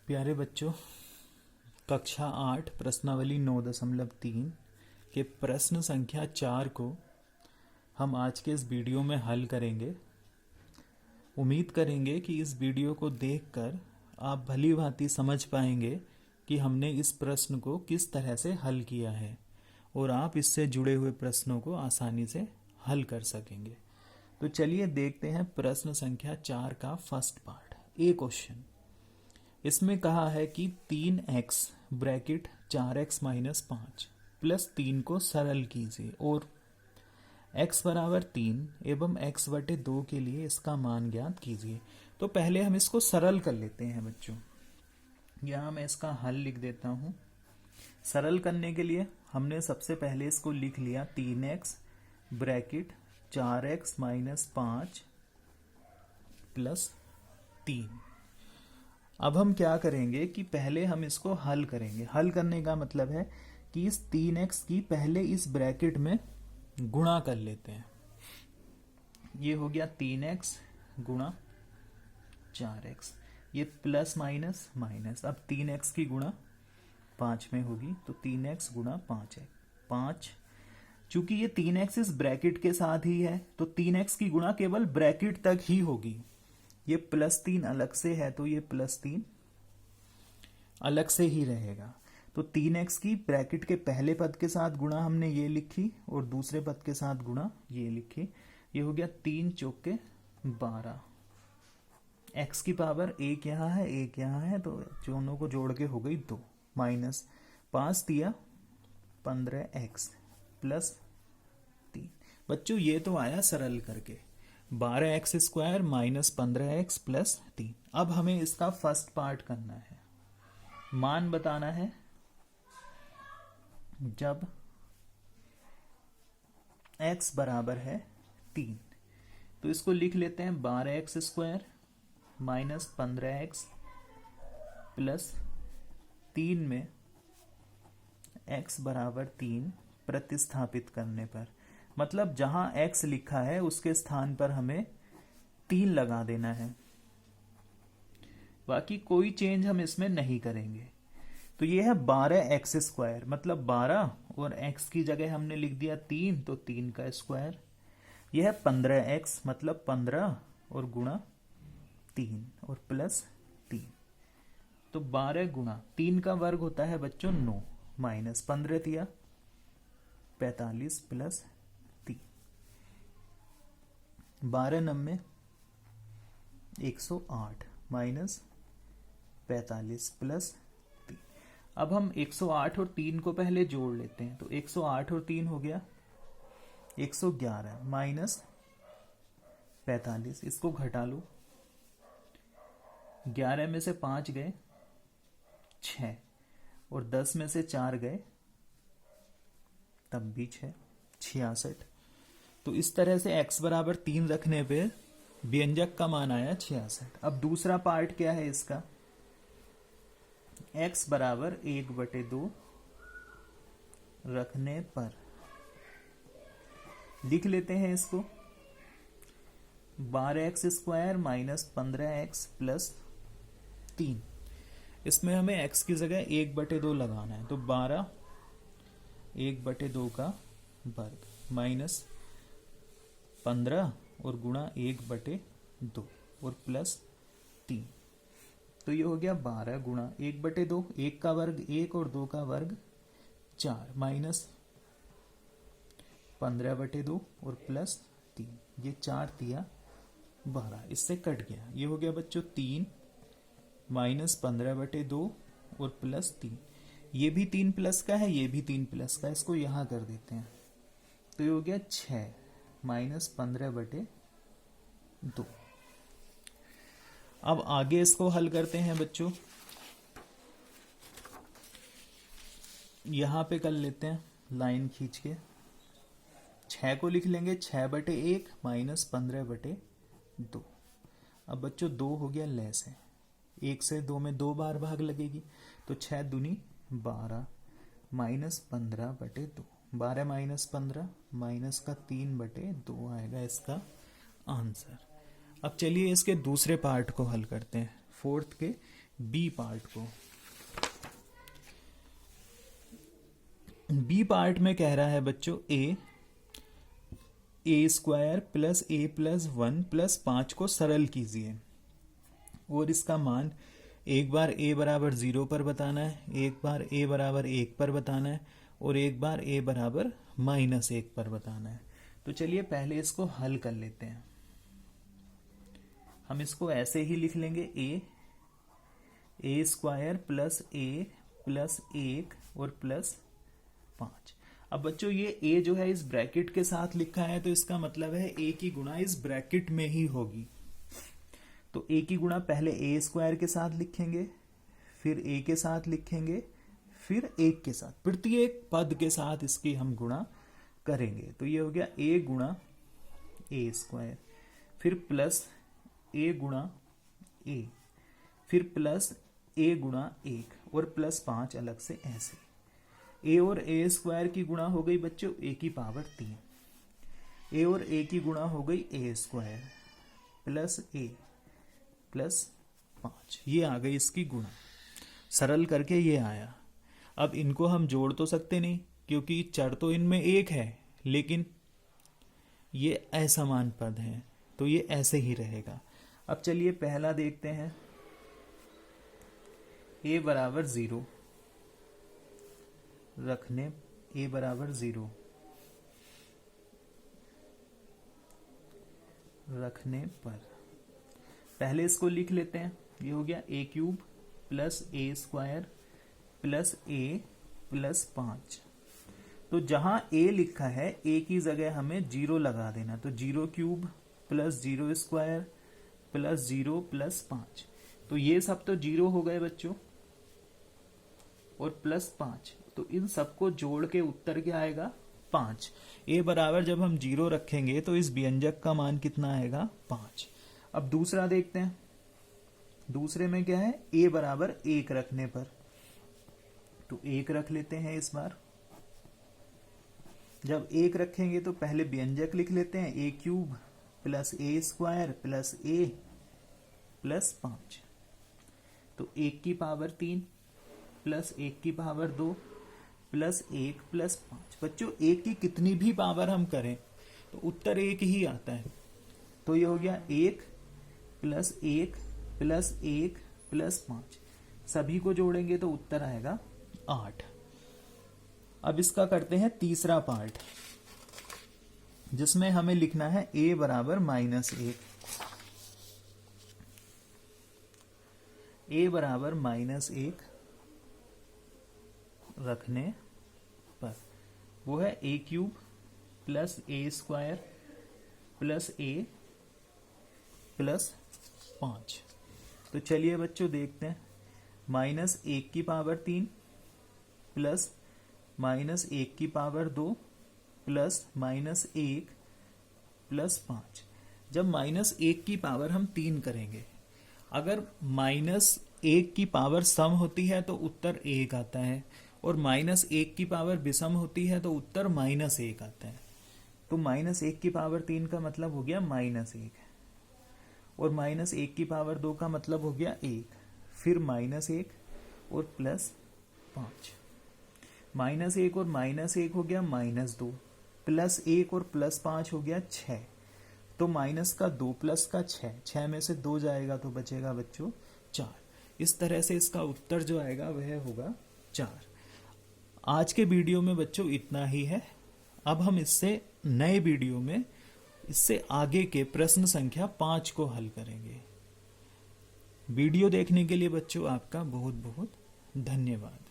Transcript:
प्यारे बच्चों, कक्षा 8 प्रश्नावली 9.3 के प्रश्न संख्या 4 को हम आज के इस वीडियो में हल करेंगे। उम्मीद करेंगे कि इस वीडियो को देखकर आप भली भांति समझ पाएंगे कि हमने इस प्रश्न को किस तरह से हल किया है और आप इससे जुड़े हुए प्रश्नों को आसानी से हल कर सकेंगे। तो चलिए देखते हैं प्रश्न संख्या 4 का फर्स्ट पार्ट। ए क्वेश्चन, इसमें कहा है कि 3x bracket 4x minus 5 plus 3 को सरल कीजिए और x बराबर 3 एवं x बटे 2 के लिए इसका मान ज्ञात कीजिए। तो पहले हम इसको सरल कर लेते हैं बच्चों। यहाँ मैं इसका हल लिख देता हूँ। सरल करने के लिए हमने सबसे पहले इसको लिख लिया 3x bracket 4x minus 5 plus 3। अब हम क्या करेंगे कि पहले हम इसको हल करेंगे। हल करने का मतलब है कि इस 3x की पहले इस ब्रैकेट में गुणा कर लेते हैं। ये हो गया 3x गुणा 4x, ये प्लस माइनस माइनस। अब 3x की गुणा 5 में होगी तो 3x गुणा 5 है 5। चूंकि ये 3x इस ब्रैकेट के साथ ही है तो 3x की गुणा केवल ब्रैकेट तक ही होगी। ये प्लस 3 अलग से है तो ये प्लस 3 अलग से ही रहेगा। तो 3x की ब्रैकेट के पहले पद के साथ गुणा हमने ये लिखी और दूसरे पद के साथ गुणा ये लिखी। ये हो गया 3 चौके 12। x की पावर 1 यहाँ है 1 यहाँ है तो दोनों को जोड़ के हो गई 2 माइनस 5 दिया 15x प्लस 3। बच्चों ये तो आया सरल करके 12x square minus 15x plus 3। अब हमें इसका फर्स्ट पार्ट करना है, मान बताना है। जब x बराबर है 3 तो इसको लिख लेते हैं 12x square minus 15x plus 3 में x बराबर 3 प्रतिस्थापित करने पर, मतलब जहां x लिखा है उसके स्थान पर हमें 3 लगा देना है। बाकी कोई चेंज हम इसमें नहीं करेंगे। तो ये है 12x स्क्वायर, मतलब 12 और x की जगह हमने लिख दिया 3 तो 3 का स्क्वायर। यह है 15x, मतलब 15 और गुणा 3 और प्लस 3। तो 12 गुणा 3 का वर्ग होता है बच्चों 9 माइनस 15 दिया 45 प्लस 3। 12 नम्बे 108 minus 45 plus 3। अब हम 108 और 3 को पहले जोड़ लेते हैं। तो 108 और 3 हो गया 111 माइनस 45। इसको घटा लो, 11 में से 5 गए 6 और 10 में से 4 गए तब भी 6, 66। तो इस तरह से x बराबर 3 रखने पे व्यंजक का मान आया 66। अब दूसरा पार्ट क्या है इसका, x बराबर 1/2 रखने पर लिख लेते हैं इसको 12x square minus 15x plus 3। इसमें हमें x की जगह 1/2 लगाना है तो 12 1/2 का वर्ग माइनस 15 और गुणा 1/2 और प्लस 3। तो ये हो गया 12 गुणा 1/2, 1 का वर्ग 1 और 2 का वर्ग 4 माइनस 15/2 और प्लस 3। ये 4 दिया 12, इससे कट गया। ये हो गया बच्चों 3 माइनस 15/2 और प्लस 3। ये भी 3 प्लस का है, ये भी 3 प्लस का है, इसको यहां कर देते हैं। तो ये हो गया 6 माइनस 15/2। अब आगे इसको हल करते हैं बच्चों। यहां पे कर लेते हैं लाइन खींच के, 6 को लिख लेंगे 6/1 माइनस 15/2। अब बच्चों 2 हो गया लेस है, 1 से 2 में 2 बार भाग लगेगी तो 6 दूनी 12 माइनस 15/2। 12 माइनस 15 माइनस का 3/2 आएगा इसका आंसर। अब चलिए इसके दूसरे पार्ट को हल करते हैं, फोर्थ के बी पार्ट को। बी पार्ट में कह रहा है बच्चों ए स्क्वायर प्लस ए प्लस 1 प्लस 5 को सरल कीजिए और इसका मान एक बार ए बराबर 0 पर बताना है, एक बार ए बराबर 1 पर बताना है और एक बार ए बराबर -1 पर बताना है। तो चलिए पहले इसको हल कर लेते हैं। हम इसको ऐसे ही लिख लेंगे ए स्क्वायर प्लस ए प्लस 1 और प्लस 5। अब बच्चों ये ए जो है इस ब्रैकेट के साथ लिखा है तो इसका मतलब है ए की गुणा इस ब्रैकेट में ही होगी। तो ए की गुणा पहले ए स्क्वायर के साथ लिखेंगे, फिर ए के साथ लिखेंगे, फिर 1 के साथ, प्रत्येक पद के साथ इसकी हम गुणा करेंगे। तो ये हो गया ए गुणा ए स्क्वायर, फिर प्लस ए गुणा ए, फिर प्लस ए गुणा 1 और प्लस 5 अलग से ऐसे। ए और ए स्क्वायर की गुणा हो गई बच्चों ए की पावर 3। ए और ए की गुणा हो गई ए स्क्वायर प्लस ए प्लस 5। ये आ गई इसकी गुणा, सरल करके ये आया। अब इनको हम जोड़ तो सकते नहीं क्योंकि चर तो इनमें 1 है, लेकिन ये असमान पद है तो ये ऐसे ही रहेगा। अब चलिए पहला देखते हैं। ए बराबर 0 रखने, ए बराबर 0 रखने पर पहले इसको लिख लेते हैं। ये हो गया ए क्यूब प्लस ए स्क्वायर प्लस ए प्लस 5। तो जहां ए लिखा है ए की जगह हमें 0 लगा देना। तो 0 cube plus 0 square plus 0 plus 5। तो ये सब तो 0 हो गए बच्चों और प्लस 5। तो इन सबको जोड़ के उत्तर क्या आएगा 5। ए बराबर जब हम 0 रखेंगे तो इस व्यंजक का मान कितना आएगा 5। अब दूसरा देखते हैं। दूसरे में क्या है ए बराबर 1 रखने पर, तो 1 रख लेते हैं इस बार। जब 1 रखेंगे तो पहले व्यंजक लिख लेते हैं ए क्यूब प्लस ए स्क्वायर प्लस ए प्लस 5। तो 1 की पावर 3 प्लस 1 की पावर 2 प्लस 1 प्लस 5। बच्चों 1 की कितनी भी पावर हम करें तो उत्तर 1 ही आता है। तो ये हो गया 1 प्लस 1 प्लस 1 प्लस 5। सभी को जोड़ेंगे तो उत्तर आएगा 8। अब इसका करते हैं तीसरा पार्ट जिसमें हमें लिखना है a बराबर -1। a बराबर -1 रखने पर वो है ए क्यूब प्लस ए स्क्वायर प्लस ए प्लस 5। तो चलिए बच्चों देखते हैं। -1 की पावर 3 प्लस -1 की पावर 2 प्लस -1 प्लस 5। जब -1 की पावर हम 3 करेंगे, अगर -1 की पावर सम होती है तो उत्तर 1 आता है और -1 की पावर विषम होती है तो उत्तर -1 आता है। तो -1 की पावर 3 का मतलब हो गया -1 और -1 की पावर 2 का मतलब हो गया 1, फिर -1 और प्लस 5। -1 और -1 हो गया -2, प्लस 1 और प्लस 5 हो गया 6। तो माइनस का 2 प्लस का 6 में से 2 जाएगा तो बचेगा बच्चों 4। इस तरह से इसका उत्तर जो आएगा वह होगा 4। आज के वीडियो में बच्चों इतना ही है। अब हम इससे नए वीडियो में इससे आगे के प्रश्न संख्या 5 को हल करेंगे। वीडियो देखने के लिए बच्चों आपका बहुत बहुत धन्यवाद।